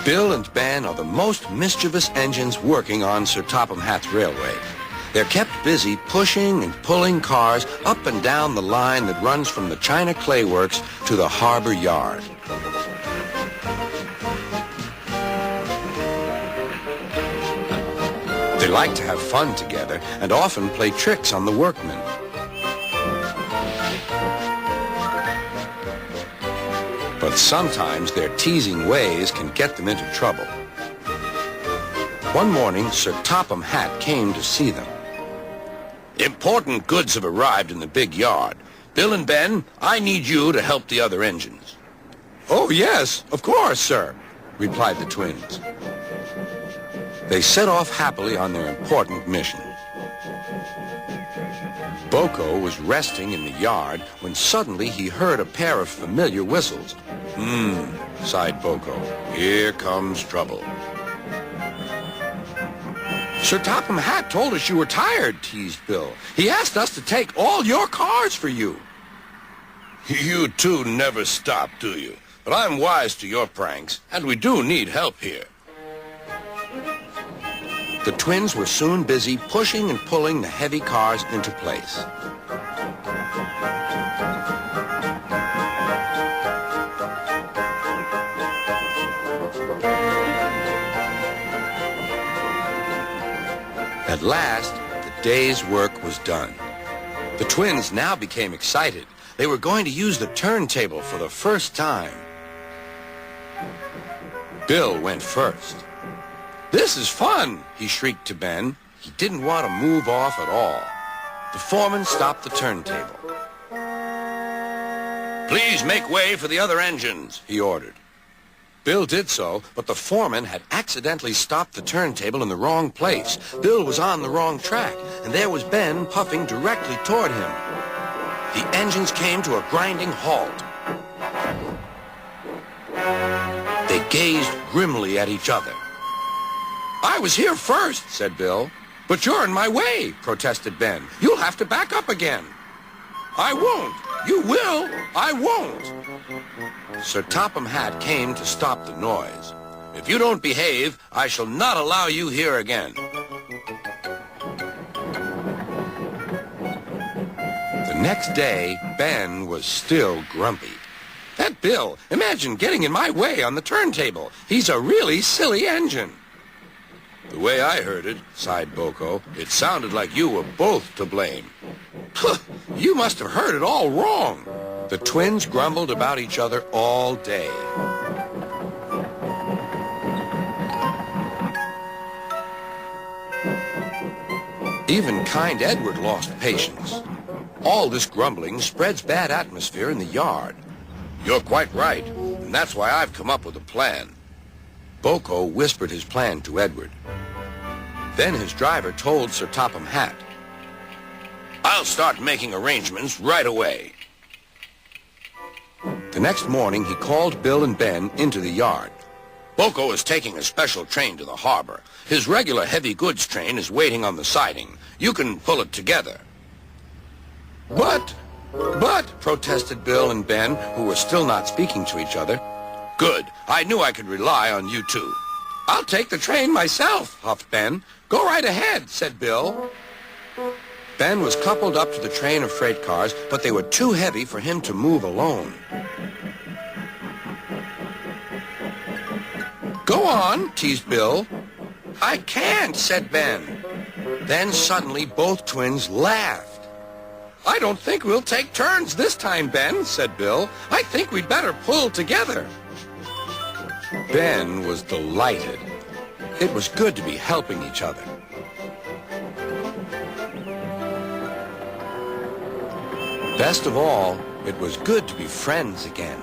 Bill and Ben are the most mischievous engines working on Sir Topham Hatt's railway. They're kept busy pushing and pulling cars up and down the line that runs from the China Clay Works to the harbor yard. They like to have fun together and often play tricks on the workmen. But sometimes their teasing ways can get them into trouble. One morning, Sir Topham Hatt came to see them. Important goods have arrived in the big yard. Bill and Ben, I need you to help the other engines. Oh, yes, of course, sir, replied the twins. They set off happily on their important mission. Boko was resting in the yard when suddenly he heard a pair of familiar whistles. Sighed Boko. Here comes trouble. Sir Topham Hatt told us you were tired, teased Bill. He asked us to take all your cars for you. You two never stop, do you? But I'm wise to your pranks, and we do need help here. The twins were soon busy pushing and pulling the heavy cars into place. At last, the day's work was done. The twins now became excited. They were going to use the turntable for the first time. Bill went first. This is fun, he shrieked to Ben. He didn't want to move off at all. The foreman stopped the turntable. Please make way for the other engines, he ordered. Bill did so, but the foreman had accidentally stopped the turntable in the wrong place. Bill was on the wrong track, and there was Ben puffing directly toward him. The engines came to a grinding halt. They gazed grimly at each other. I was here first, said Bill. But you're in my way, protested Ben. You'll have to back up again. I won't. You will. I won't. Sir Topham Hatt came to stop the noise. If you don't behave, I shall not allow you here again. The next day, Ben was still grumpy. That Bill, imagine getting in my way on the turntable. He's a really silly engine. The way I heard it, sighed Boko, it sounded like you were both to blame. You must have heard it all wrong. The twins grumbled about each other all day. Even kind Edward lost patience. All this grumbling spreads bad atmosphere in the yard. You're quite right, and that's why I've come up with a plan. Boko whispered his plan to Edward. Then his driver told Sir Topham Hatt, I'll start making arrangements right away. The next morning, he called Bill and Ben into the yard. Boko is taking a special train to the harbor. His regular heavy goods train is waiting on the siding. You can pull it together. But, protested Bill and Ben, who were still not speaking to each other. Good. I knew I could rely on you two. I'll take the train myself, huffed Ben. Go right ahead, said Bill. Ben was coupled up to the train of freight cars, but they were too heavy for him to move alone. Go on, teased Bill. I can't, said Ben. Then suddenly both twins laughed. I don't think we'll take turns this time, Ben, said Bill. I think we'd better pull together. Ben was delighted. It was good to be helping each other. Best of all, it was good to be friends again.